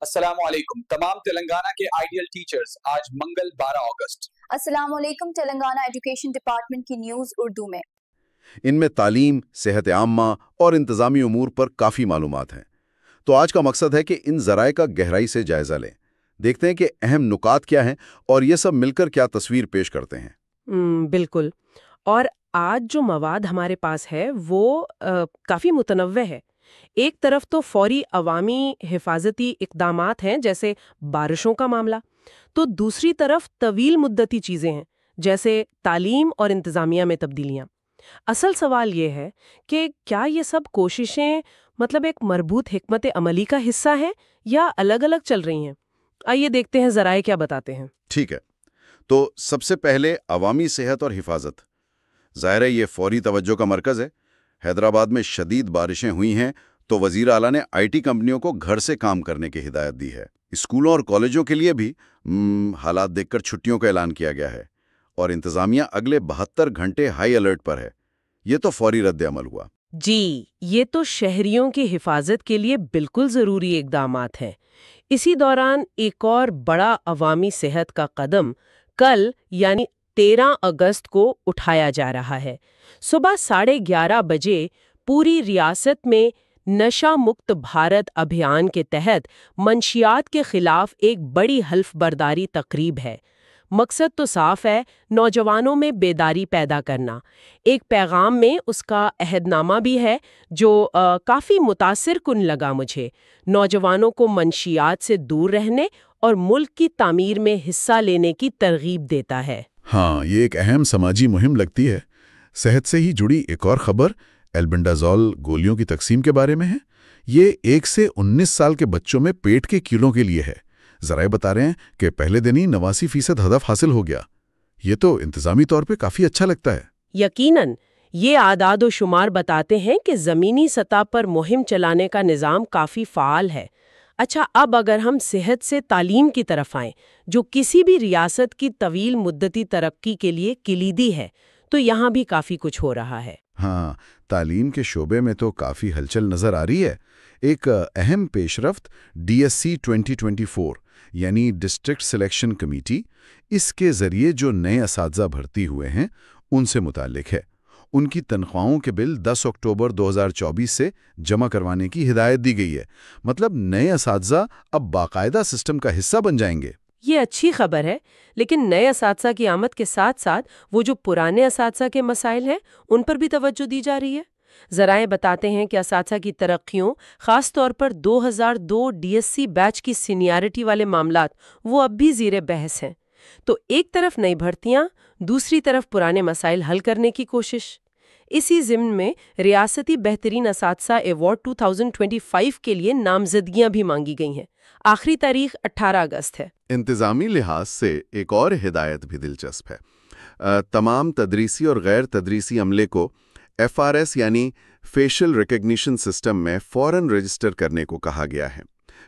अस्सलाम वालेकुम तमाम तेलंगाना के आइडियल टीचर्स। आज मंगल 12 अगस्त। अस्सलाम वालेकुम तेलंगाना एजुकेशन डिपार्टमेंट की न्यूज़ उर्दू में। इनमें तालीम, सेहत आम्मा और इंतज़ामी उमूर पर काफ़ी मालूमात हैं। तो आज का मकसद है कि इन ज़राए का गहराई से जायज़ा लें, देखते हैं कि अहम नुकात क्या हैं और ये सब मिलकर क्या तस्वीर पेश करते हैं। बिल्कुल। और आज जो मवाद हमारे पास है वो काफ़ी मुतनव्वे है। एक तरफ तो फौरी अवामी हिफाजती इक़दामात हैं, जैसे बारिशों का मामला, तो दूसरी तरफ तवील मुद्दती चीज़ें हैं, जैसे तालीम और इंतज़ामिया में तब्दीलियाँ। असल सवाल ये है कि क्या ये सब कोशिशें मतलब एक मरबूत हिकमत अमली का हिस्सा हैं या अलग अलग चल रही हैं? आइए देखते हैं ज़राए क्या बताते हैं। ठीक है, तो सबसे पहले अवामी सेहत और हिफाजत। ज़ाहिर है ये फौरी तवज्जो का मरकज़ है। हैदराबाद में शदीद बारिशें हुई हैं तो वज़ीर आला ने आईटी कंपनियों को घर से काम करने की हिदायत दी है। स्कूलों और कॉलेजों के लिए भी हालात देखकर छुट्टियों का ऐलान किया गया है और इंतज़ामिया अगले 72 घंटे हाई अलर्ट पर है। ये तो फौरी रद्द अमल हुआ। जी, ये तो शहरियों की हिफाजत के लिए बिल्कुल ज़रूरी इक़दामात हैं। इसी दौरान एक और बड़ा अवामी सेहत का कदम कल यानी 13 अगस्त को उठाया जा रहा है। सुबह 11:30 बजे पूरी रियासत में नशा मुक्त भारत अभियान के तहत मंशियात के खिलाफ एक बड़ी हल्फ-बर्दारी तकरीब है। मकसद तो साफ है, नौजवानों में बेदारी पैदा करना। एक पैगाम में उसका अहदनामा भी है जो काफ़ी मुतासिर कुन लगा मुझे। नौजवानों को मंशियात से दूर रहने और मुल्क की तामीर में हिस्सा लेने की तरगीब देता है। हाँ, ये एक अहम समाजी मुहिम लगती है। सेहत से ही जुड़ी एक और खबर एल्बेंडाजोल गोलियों की तकसीम के बारे में है। ये 1 से 19 साल के बच्चों में पेट के कीलों के लिए है। ज़राए बता रहे हैं कि पहले दिन ही 89% हदफ हासिल हो गया। ये तो इंतज़ामी तौर पे काफ़ी अच्छा लगता है। यकीनन ये आदाद व शुमार बताते हैं कि ज़मीनी सतह पर मुहिम चलाने का निज़ाम काफ़ी फ़ाल है। अच्छा, अब अगर हम सेहत से तालीम की तरफ आएं, जो किसी भी रियासत की तवील मुद्दती तरक्की के लिए किलीदी है, तो यहाँ भी काफ़ी कुछ हो रहा है। हाँ, तालीम के शोबे में तो काफ़ी हलचल नज़र आ रही है। एक अहम पेशरफ्त DSC 2024 यानी डिस्ट्रिक्ट सिलेक्शन कमेटी, इसके ज़रिए जो नए असातिज़ा भर्ती हुए हैं उनसे मुताल्लिक है। उनकी तनख्वाहों के बिल 10 अक्टूबर 2024 से जमा करवाने की हिदायत दी गई है। मतलब नए असातिज़ा अब बाकायदा सिस्टम का हिस्सा बन जाएंगे। ये अच्छी खबर है, लेकिन नए असातिज़ा की आमद के साथ साथ वो जो पुराने असातिज़ा के मसाइल हैं उन पर भी तवज्जो दी जा रही है। ज़राए बताते हैं कि असातिज़ा की तरक्कियों, ख़ास तौर पर 2002 DSC बैच की सीनियरिटी वाले मामलात, वो अब भी ज़ीरे बहस हैं। तो एक तरफ नई भर्तियाँ, दूसरी तरफ पुराने मसाइल हल करने की कोशिश। इसी ज़िम्न में रियासती बेहतरीन असातिज़ा अवार्ड 2025 के लिए नामज़दगियाँ भी मांगी गई हैं। आखिरी तारीख 18 अगस्त है। इंतज़ामी लिहाज से एक और हिदायत भी दिलचस्प है। तमाम तदरीसी और गैर तदरीसी अमले को FRS यानी फेशियल रिकग्निशन सिस्टम में फ़ौरन रजिस्टर करने को कहा गया है।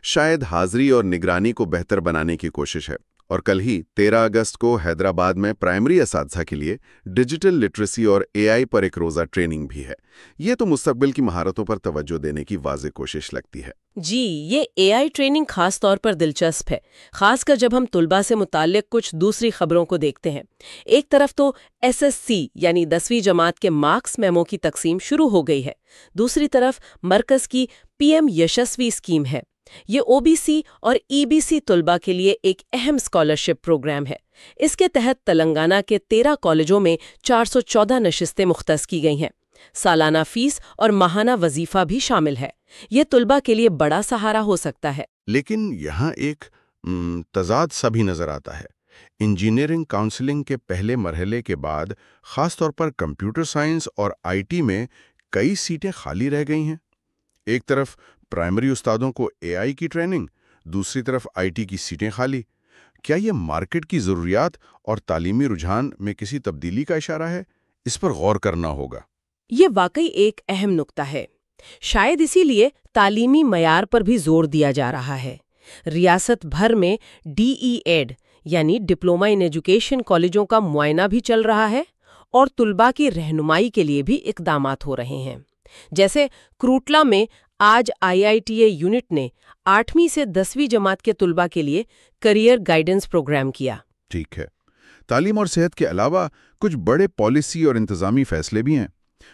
शायद हाज़री और निगरानी को बेहतर बनाने की कोशिश है। और कल ही 13 अगस्त को हैदराबाद में प्राइमरी असातिज़ा के लिए डिजिटल लिटरेसी और AI पर एक रोज़ा ट्रेनिंग भी है। ये तो मुस्तकबिल की महारतों पर तवज्जो देने की वाज़ेह कोशिश लगती है। जी, ये AI ट्रेनिंग खास तौर पर दिलचस्प है, खासकर जब हम तुलबा से मुताल्लिक कुछ दूसरी खबरों को देखते हैं। एक तरफ तो SSC यानी 10वीं जमात के मार्क्स मेमो की तकसीम शुरू हो गई है, दूसरी तरफ मरकज़ की PM यशस्वी स्कीम है। ये OBC और EBC तुलबा के लिए एक अहम स्कॉलरशिप प्रोग्राम है। इसके तहत तेलंगाना के 13 कॉलेजों में 414 नशिस्तें मुख्तस की गई हैं। सालाना फीस और माहाना वजीफा भी शामिल है। ये तुलबा के लिए बड़ा सहारा हो सकता है। लेकिन यहाँ एक तजाद सा भी नजर आता है। इंजीनियरिंग काउंसलिंग के पहले मरहले के बाद खास तौर पर कंप्यूटर साइंस और IT में कई सीटें खाली रह गई हैं। एक तरफ प्राइमरी उस्तादों को AI की ट्रेनिंग, दूसरी तरफ IT की सीटें खाली। क्या ये मार्केट की ज़रूरियात और तालीमी रुझान में किसी तब्दीली का इशारा है? इस पर गौर करना होगा। ये वाकई एक अहम नुक्ता है। शायद इसीलिए तालीमी मयार पर भी जोर दिया जा रहा है। रियासत भर में DE-ED यानी डिप्लोमा इन एजुकेशन कॉलेजों का मुआयना भी चल रहा है और तुलबा की रहनुमाई के लिए भी इक़दामात हो रहे हैं। जैसे क्रूटला में آج IITA یونٹ نے 8ویں سے 10ویں جماعت کے طلباء کے لیے کریئر گائیڈنس پروگرام کیا۔ ٹھیک ہے۔ تعلیم اور صحت کے علاوہ کچھ بڑے پالیسی اور انتظامی فیصلے بھی ہیں۔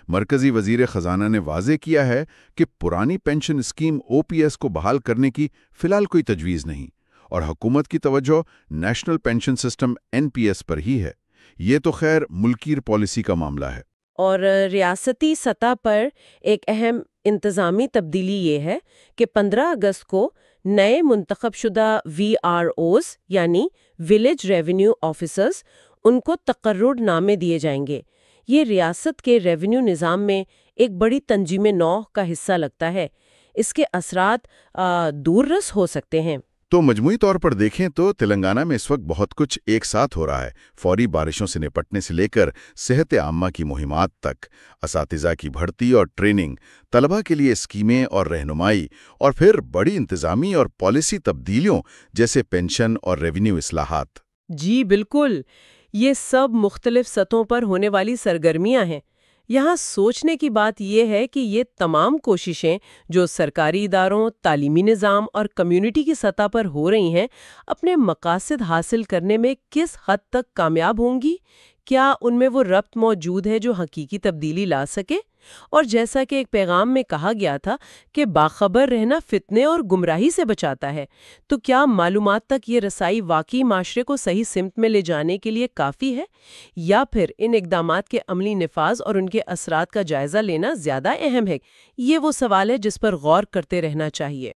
مرکزی وزیر خزانہ نے واضح کیا ہے کہ پرانی پینشن اسکیم OPS کو بحال کرنے کی فی الحال کوئی تجویز نہیں، اور حکومت کی توجہ نیشنل پینشن سسٹم NPS پر ہی ہے۔ یہ تو خیر ملکی پالیسی کا معاملہ ہے۔ اور ریاستی سطح پر ایک اہم انتظامی تبدیلی یہ ہے کہ 15 اگست کو نئے منتخب شدہ VROs یعنی ولیج ریونیو آفیسرز ان کو تقرر نامے دیے جائیں گے۔ یہ ریاست کے ریونیو نظام میں ایک بڑی تنظیم نو کا حصہ لگتا ہے۔ اس کے اثرات دور رس ہو سکتے ہیں۔ تو مجموعی طور پر دیکھیں تو تلنگانہ میں اس وقت بہت کچھ ایک ساتھ ہو رہا ہے، فوری بارشوں سے نپٹنے سے لے کر صحت عامہ کی مہمات تک، اساتذہ کی بھرتی اور ٹریننگ، طلبہ کے لیے اسکیمیں اور رہنمائی، اور پھر بڑی انتظامی اور پالیسی تبدیلیوں جیسے پینشن اور ریونیو اصلاحات۔ جی بالکل، یہ سب مختلف سطحوں پر ہونے والی سرگرمیاں ہیں۔ یہاں سوچنے کی بات یہ ہے کہ یہ تمام کوششیں جو سرکاری اداروں، تعلیمی نظام اور کمیونٹی کی سطح پر ہو رہی ہیں، اپنے مقاصد حاصل کرنے میں کس حد تک کامیاب ہوں گی؟ کیا ان میں وہ ربط موجود ہے جو حقیقی تبدیلی لا سکے؟ اور جیسا کہ ایک پیغام میں کہا گیا تھا کہ باخبر رہنا فتنے اور گمراہی سے بچاتا ہے، تو کیا معلومات تک یہ رسائی واقعی معاشرے کو صحیح سمت میں لے جانے کے لیے کافی ہے، یا پھر ان اقدامات کے عملی نفاذ اور ان کے اثرات کا جائزہ لینا زیادہ اہم ہے؟ یہ وہ سوال ہے جس پر غور کرتے رہنا چاہیے۔